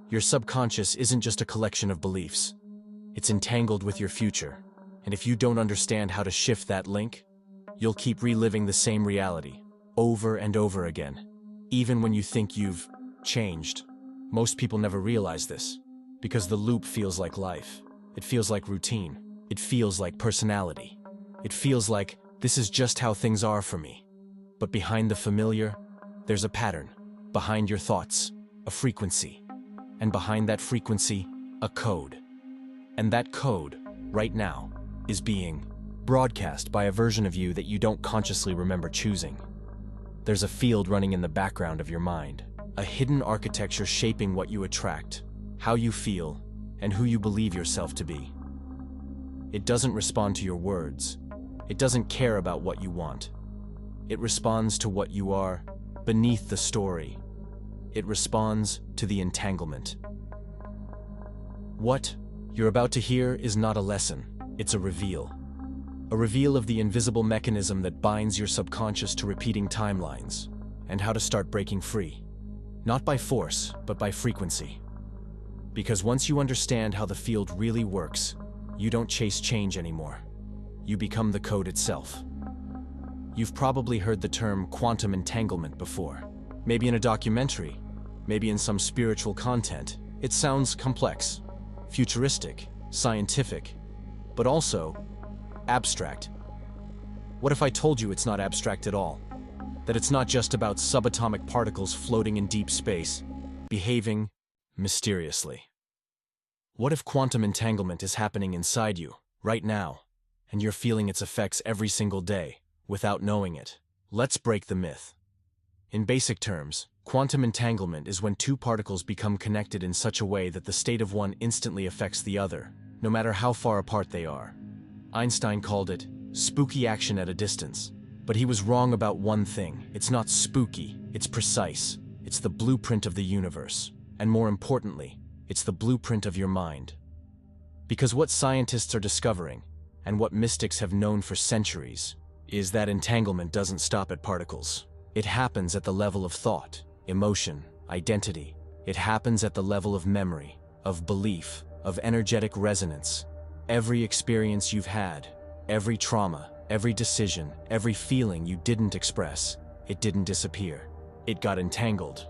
Your subconscious isn't just a collection of beliefs. It's entangled with your future, and if you don't understand how to shift that link, you'll keep reliving the same reality over and over again, even when you think you've changed. Most people never realize this, because the loop feels like life. It feels like routine. It feels like personality. It feels like this is just how things are for me. But behind the familiar, there's a pattern. Behind your thoughts, a frequency. And behind that frequency, a code. And that code, right now, is being broadcast by a version of you that you don't consciously remember choosing. There's a field running in the background of your mind, a hidden architecture shaping what you attract, how you feel, and who you believe yourself to be. It doesn't respond to your words. It doesn't care about what you want. It responds to what you are beneath the story. It responds to the entanglement. What you're about to hear is not a lesson, it's a reveal. A reveal of the invisible mechanism that binds your subconscious to repeating timelines, and how to start breaking free. Not by force, but by frequency. Because once you understand how the field really works, you don't chase change anymore. You become the code itself. You've probably heard the term quantum entanglement before. Maybe in a documentary, maybe in some spiritual content. It sounds complex, futuristic, scientific, but also abstract. What if I told you it's not abstract at all? That it's not just about subatomic particles floating in deep space, behaving mysteriously? What if quantum entanglement is happening inside you, right now, and you're feeling its effects every single day, without knowing it? Let's break the myth. In basic terms, quantum entanglement is when two particles become connected in such a way that the state of one instantly affects the other, no matter how far apart they are. Einstein called it spooky action at a distance. But he was wrong about one thing. It's not spooky, it's precise. It's the blueprint of the universe. And more importantly, it's the blueprint of your mind. Because what scientists are discovering, and what mystics have known for centuries, is that entanglement doesn't stop at particles. It happens at the level of thought, emotion, identity. It happens at the level of memory, of belief, of energetic resonance. Every experience you've had, every trauma, every decision, every feeling you didn't express, it didn't disappear. It got entangled.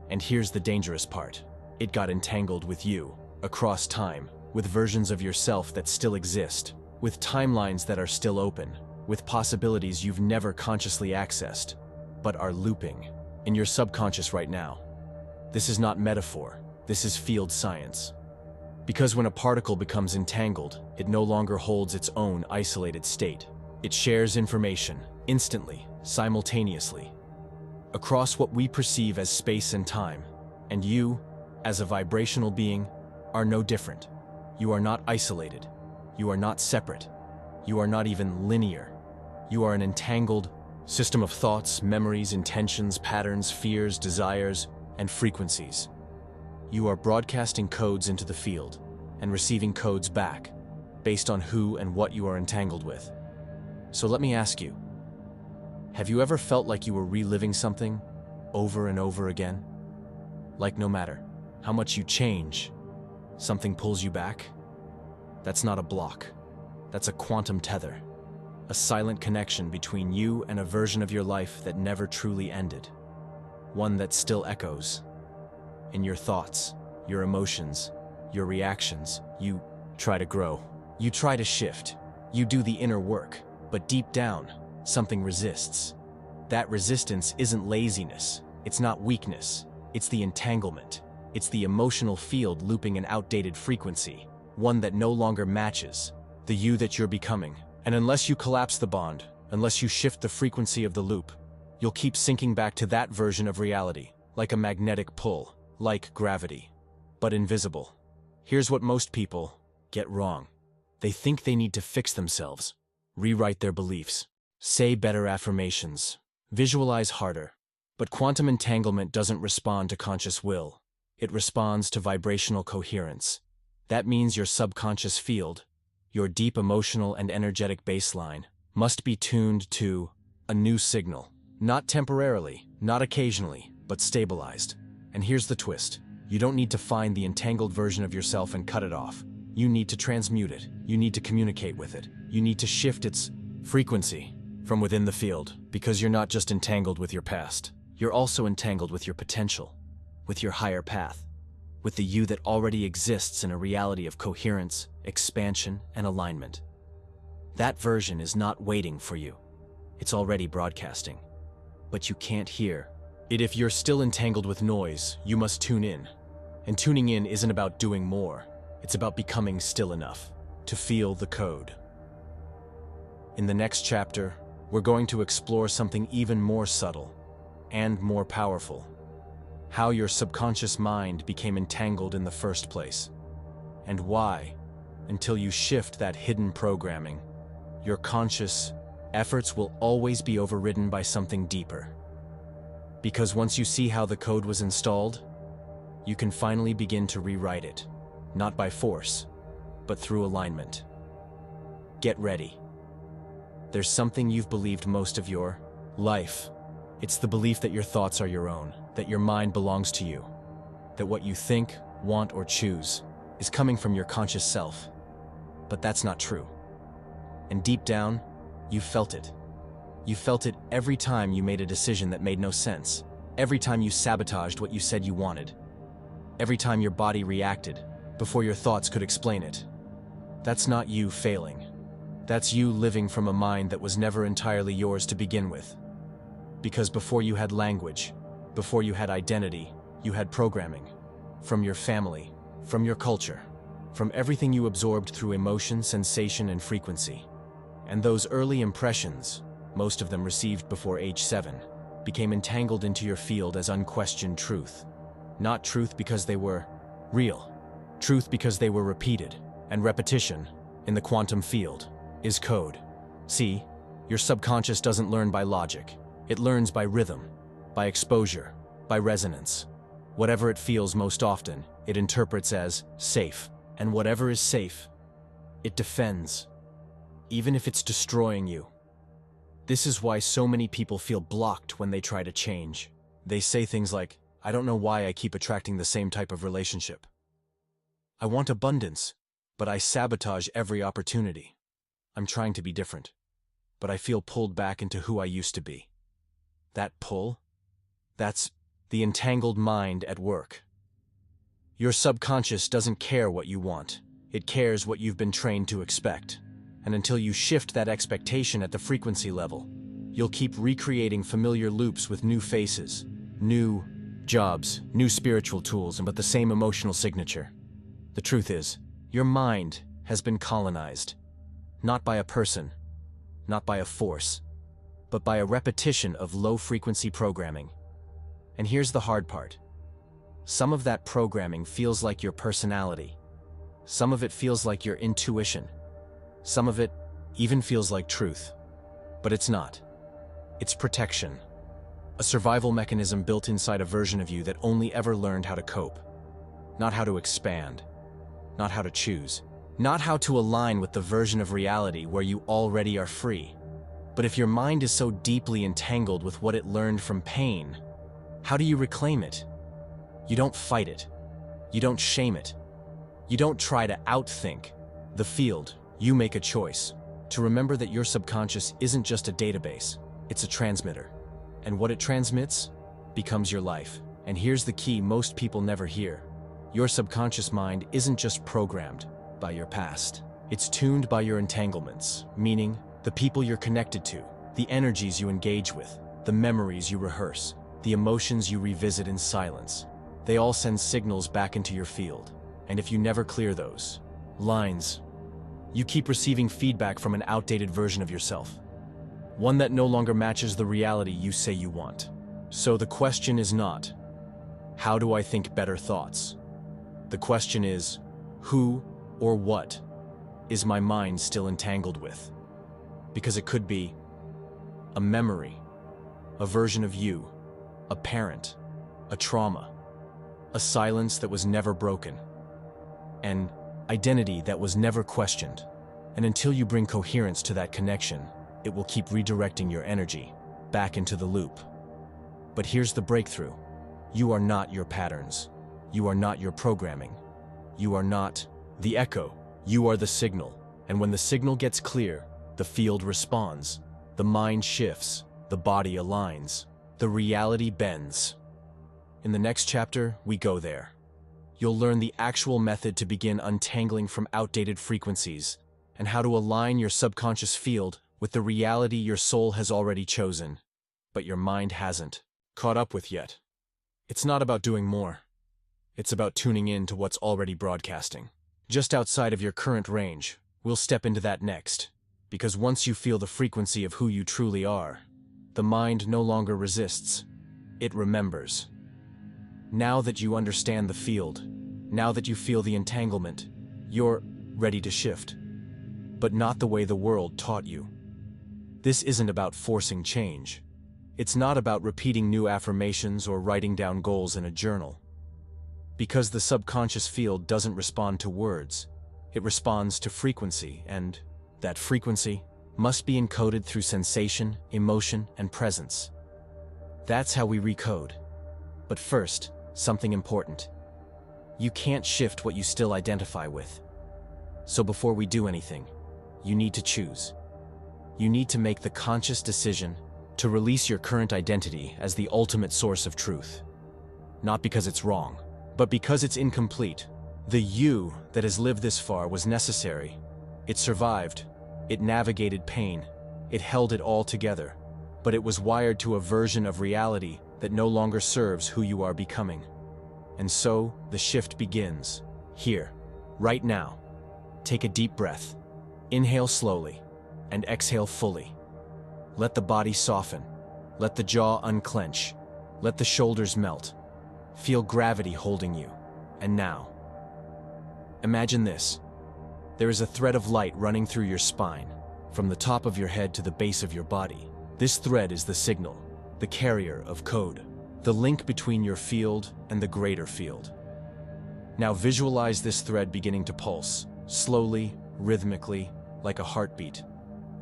And here's the dangerous part. It got entangled with you, across time, with versions of yourself that still exist, with timelines that are still open, with possibilities you've never consciously accessed, but are looping in your subconscious right now. This is not metaphor, this is field science. Because when a particle becomes entangled, it no longer holds its own isolated state. It shares information, instantly, simultaneously, across what we perceive as space and time. And you, as a vibrational being, are no different. You are not isolated. You are not separate. You are not even linear. You are an entangled system of thoughts, memories, intentions, patterns, fears, desires, and frequencies. You are broadcasting codes into the field and receiving codes back based on who and what you are entangled with. So let me ask you, have you ever felt like you were reliving something over and over again? Like no matter how much you change, something pulls you back? That's not a block. That's a quantum tether. A silent connection between you and a version of your life that never truly ended. One that still echoes in your thoughts, your emotions, your reactions. You try to grow. You try to shift. You do the inner work. But deep down, something resists. That resistance isn't laziness. It's not weakness. It's the entanglement. It's the emotional field looping an outdated frequency, one that no longer matches the you that you're becoming. And unless you collapse the bond, unless you shift the frequency of the loop, you'll keep sinking back to that version of reality, like a magnetic pull, like gravity, but invisible. Here's what most people get wrong. They think they need to fix themselves, rewrite their beliefs, say better affirmations, visualize harder. But quantum entanglement doesn't respond to conscious will. It responds to vibrational coherence. That means your subconscious field, your deep emotional and energetic baseline, must be tuned to a new signal. Not temporarily, not occasionally, but stabilized. And here's the twist. You don't need to find the entangled version of yourself and cut it off. You need to transmute it. You need to communicate with it. You need to shift its frequency from within the field, because you're not just entangled with your past. You're also entangled with your potential, with your higher path, with the you that already exists in a reality of coherence, expansion, and alignment. That version is not waiting for you. It's already broadcasting. But you can't hear it. If you're still entangled with noise, you must tune in. And tuning in isn't about doing more. It's about becoming still enough to feel the code. In the next chapter, we're going to explore something even more subtle and more powerful. How your subconscious mind became entangled in the first place. And why, until you shift that hidden programming, your conscious efforts will always be overridden by something deeper. Because once you see how the code was installed, you can finally begin to rewrite it, not by force, but through alignment. Get ready. There's something you've believed most of your life. It's the belief that your thoughts are your own, that your mind belongs to you, that what you think, want, or choose is coming from your conscious self. But that's not true. And deep down, you felt it. You felt it every time you made a decision that made no sense, every time you sabotaged what you said you wanted, every time your body reacted before your thoughts could explain it. That's not you failing. That's you living from a mind that was never entirely yours to begin with. Because before you had language, before you had identity, you had programming. From your family, from your culture, from everything you absorbed through emotion, sensation, and frequency. And those early impressions, most of them received before age 7, became entangled into your field as unquestioned truth. Not truth because they were real. Truth because they were repeated. And repetition, in the quantum field, is code. See, your subconscious doesn't learn by logic. It learns by rhythm, by exposure, by resonance. Whatever it feels most often, it interprets as safe. And whatever is safe, it defends, even if it's destroying you. This is why so many people feel blocked when they try to change. They say things like, "I don't know why I keep attracting the same type of relationship. I want abundance, but I sabotage every opportunity. I'm trying to be different, but I feel pulled back into who I used to be." That pull, that's the entangled mind at work. Your subconscious doesn't care what you want. It cares what you've been trained to expect. And until you shift that expectation at the frequency level, you'll keep recreating familiar loops with new faces, new jobs, new spiritual tools, but the same emotional signature. The truth is, your mind has been colonized, not by a person, not by a force, but by a repetition of low-frequency programming. And here's the hard part. Some of that programming feels like your personality. Some of it feels like your intuition. Some of it even feels like truth. But it's not. It's protection. A survival mechanism built inside a version of you that only ever learned how to cope. Not how to expand. Not how to choose. Not how to align with the version of reality where you already are free. But if your mind is so deeply entangled with what it learned from pain, how do you reclaim it? You don't fight it. You don't shame it. You don't try to outthink the field. You make a choice to remember that your subconscious isn't just a database, it's a transmitter. And what it transmits becomes your life. And here's the key most people never hear. Your subconscious mind isn't just programmed by your past. It's tuned by your entanglements, meaning the people you're connected to, the energies you engage with, the memories you rehearse, the emotions you revisit in silence. They all send signals back into your field. And if you never clear those lines, you keep receiving feedback from an outdated version of yourself, one that no longer matches the reality you say you want. So the question is not, how do I think better thoughts? The question is, who or what is my mind still entangled with? Because it could be a memory, a version of you, a parent, a trauma, a silence that was never broken, an identity that was never questioned. And until you bring coherence to that connection, it will keep redirecting your energy back into the loop. But here's the breakthrough. You are not your patterns. You are not your programming. You are not the echo. You are the signal. And when the signal gets clear, the field responds. The mind shifts. The body aligns. The reality bends. In the next chapter, we go there. You'll learn the actual method to begin untangling from outdated frequencies and how to align your subconscious field with the reality your soul has already chosen, but your mind hasn't caught up with yet. It's not about doing more. It's about tuning in to what's already broadcasting. Just outside of your current range, we'll step into that next, because once you feel the frequency of who you truly are, the mind no longer resists. It remembers. Now that you understand the field, now that you feel the entanglement, you're ready to shift. But not the way the world taught you. This isn't about forcing change. It's not about repeating new affirmations or writing down goals in a journal. Because the subconscious field doesn't respond to words, it responds to frequency, and that frequency must be encoded through sensation, emotion, and presence. That's how we recode. But first, something important. You can't shift what you still identify with. So before we do anything, you need to choose. You need to make the conscious decision to release your current identity as the ultimate source of truth. Not because it's wrong, but because it's incomplete. The you that has lived this far was necessary. It survived. It navigated pain. It held it all together. But it was wired to a version of reality that no longer serves who you are becoming. And so, the shift begins. Here, right now. Take a deep breath. Inhale slowly, and exhale fully. Let the body soften. Let the jaw unclench. Let the shoulders melt. Feel gravity holding you. And now, imagine this. There is a thread of light running through your spine, from the top of your head to the base of your body. This thread is the signal, the carrier of code, the link between your field and the greater field. Now visualize this thread beginning to pulse, slowly, rhythmically, like a heartbeat.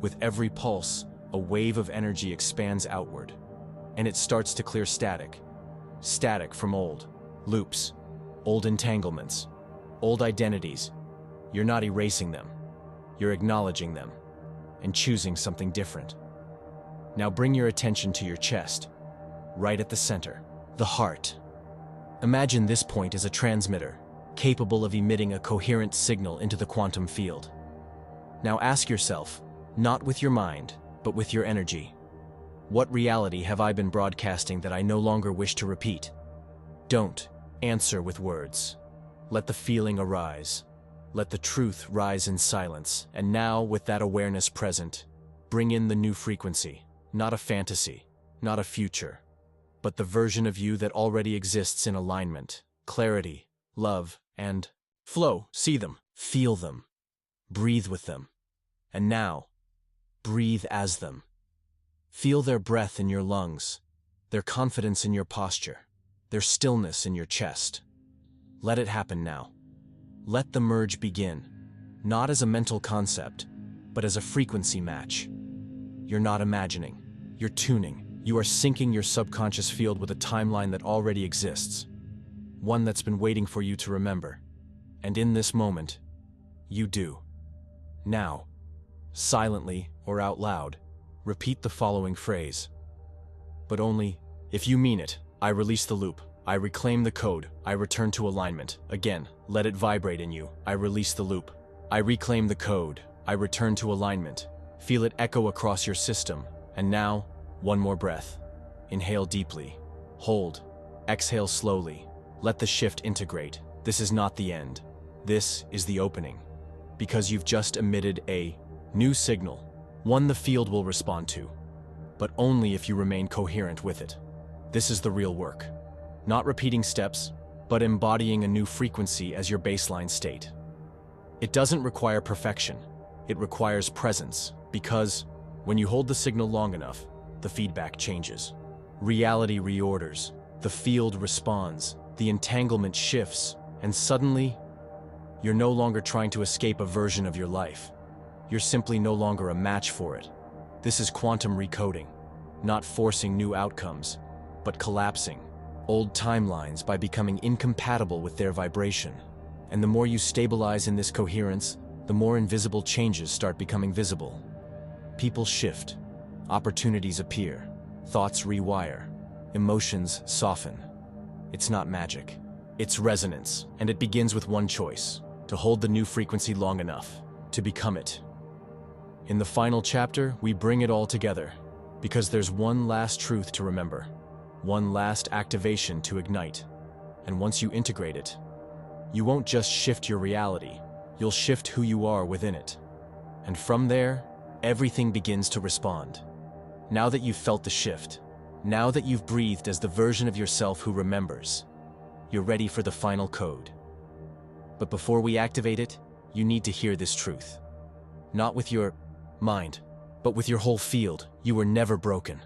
With every pulse, a wave of energy expands outward, and it starts to clear static. Static from old loops, old entanglements, old identities. You're not erasing them. You're acknowledging them and choosing something different. Now bring your attention to your chest, right at the center, the heart. Imagine this point as a transmitter, capable of emitting a coherent signal into the quantum field. Now ask yourself, not with your mind, but with your energy. What reality have I been broadcasting that I no longer wish to repeat? Don't answer with words. Let the feeling arise. Let the truth rise in silence. And now, with that awareness present, bring in the new frequency. Not a fantasy, not a future, but the version of you that already exists in alignment, clarity, love, and flow. See them, feel them, breathe with them. And now, breathe as them. Feel their breath in your lungs, their confidence in your posture, their stillness in your chest. Let it happen now. Let the merge begin, not as a mental concept, but as a frequency match. You're not imagining, you're tuning. You are syncing your subconscious field with a timeline that already exists, one that's been waiting for you to remember. And in this moment, you do. Now, silently or out loud, repeat the following phrase. But only if you mean it. I release the loop. I reclaim the code. I return to alignment. Again, let it vibrate in you. I release the loop. I reclaim the code. I return to alignment. Feel it echo across your system. And now, one more breath. Inhale deeply. Hold. Exhale slowly. Let the shift integrate. This is not the end. This is the opening. Because you've just emitted a new signal, one the field will respond to, but only if you remain coherent with it. This is the real work. Not repeating steps, but embodying a new frequency as your baseline state. It doesn't require perfection. It requires presence, because when you hold the signal long enough, the feedback changes. Reality reorders. The field responds. The entanglement shifts, and suddenly, you're no longer trying to escape a version of your life. You're simply no longer a match for it. This is quantum recoding, not forcing new outcomes, but collapsing, old timelines by becoming incompatible with their vibration. And the more you stabilize in this coherence, the more invisible changes start becoming visible. People shift, opportunities appear, thoughts rewire, emotions soften. It's not magic. It's resonance, and it begins with one choice: to hold the new frequency long enough, to become it. In the final chapter, we bring it all together, because there's one last truth to remember, one last activation to ignite. And once you integrate it, you won't just shift your reality, you'll shift who you are within it. And from there, everything begins to respond. Now that you've felt the shift, now that you've breathed as the version of yourself who remembers, you're ready for the final code. But before we activate it, you need to hear this truth. Not with your mind, but with your whole field. You were never broken.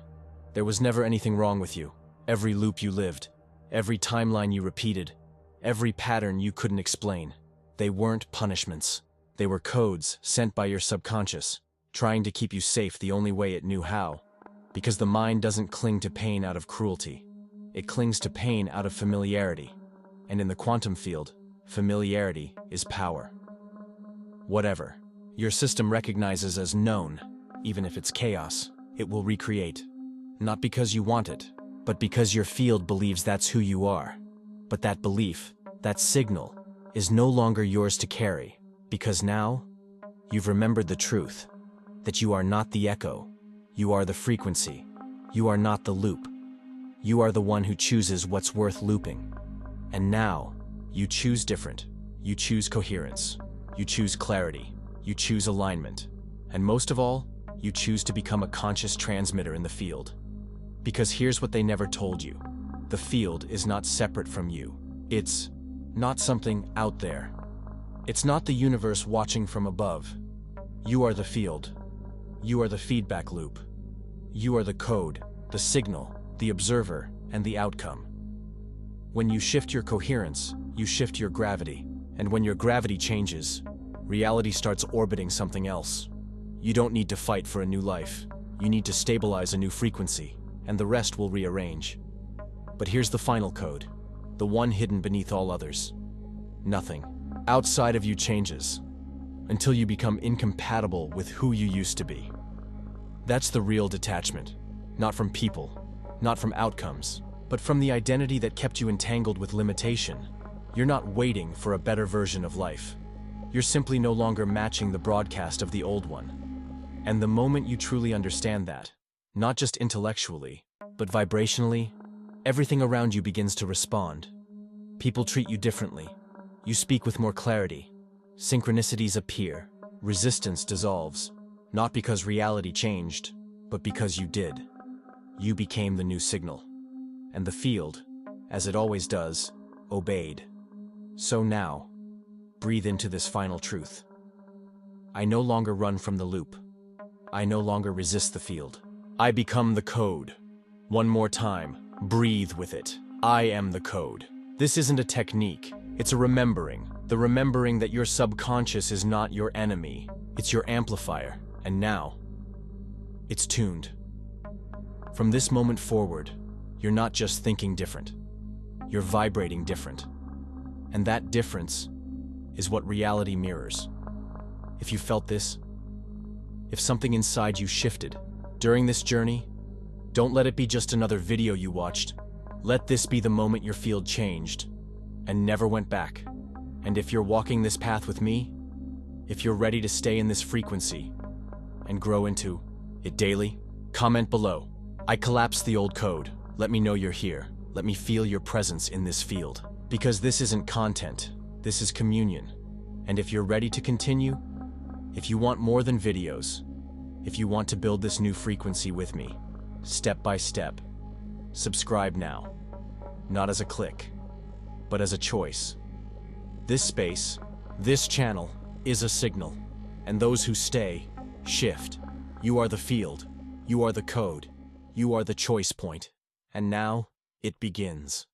There was never anything wrong with you. Every loop you lived, every timeline you repeated, every pattern you couldn't explain. They weren't punishments. They were codes sent by your subconscious, trying to keep you safe the only way it knew how. Because the mind doesn't cling to pain out of cruelty. It clings to pain out of familiarity. And in the quantum field, familiarity is power. Whatever your system recognizes as known, even if it's chaos, it will recreate. Not because you want it, but because your field believes that's who you are. But that belief, that signal, is no longer yours to carry, because now you've remembered the truth, that you are not the echo, you are the frequency, you are not the loop. You are the one who chooses what's worth looping. And now, you choose different. You choose coherence. You choose clarity. You choose alignment. And most of all, you choose to become a conscious transmitter in the field. Because here's what they never told you. The field is not separate from you. It's not something out there. It's not the universe watching from above. You are the field. You are the feedback loop. You are the code, the signal, the observer, and the outcome. When you shift your coherence, you shift your gravity. And when your gravity changes, reality starts orbiting something else. You don't need to fight for a new life. You need to stabilize a new frequency, and the rest will rearrange. But here's the final code, the one hidden beneath all others. Nothing outside of you changes until you become incompatible with who you used to be. That's the real detachment, not from people, not from outcomes, but from the identity that kept you entangled with limitation. You're not waiting for a better version of life. You're simply no longer matching the broadcast of the old one. And the moment you truly understand that, not just intellectually, but vibrationally, everything around you begins to respond. People treat you differently. You speak with more clarity. Synchronicities appear. Resistance dissolves. Not because reality changed, but because you did. You became the new signal. And the field, as it always does, obeyed. So now, breathe into this final truth. I no longer run from the loop. I no longer resist the field. I become the code. One more time, breathe with it. I am the code. This isn't a technique, it's a remembering. The remembering that your subconscious is not your enemy. It's your amplifier. And now, it's tuned. From this moment forward, you're not just thinking different. You're vibrating different. And that difference is what reality mirrors. If you felt this, if something inside you shifted during this journey, don't let it be just another video you watched. Let this be the moment your field changed and never went back. And if you're walking this path with me, if you're ready to stay in this frequency and grow into it daily, comment below. I collapsed the old code. Let me know you're here. Let me feel your presence in this field. Because this isn't content, this is communion. And if you're ready to continue, if you want more than videos, if you want to build this new frequency with me, step by step, subscribe now. Not as a click, but as a choice. This space, this channel, is a signal. And those who stay, shift. You are the field. You are the code. You are the choice point. And now, it begins.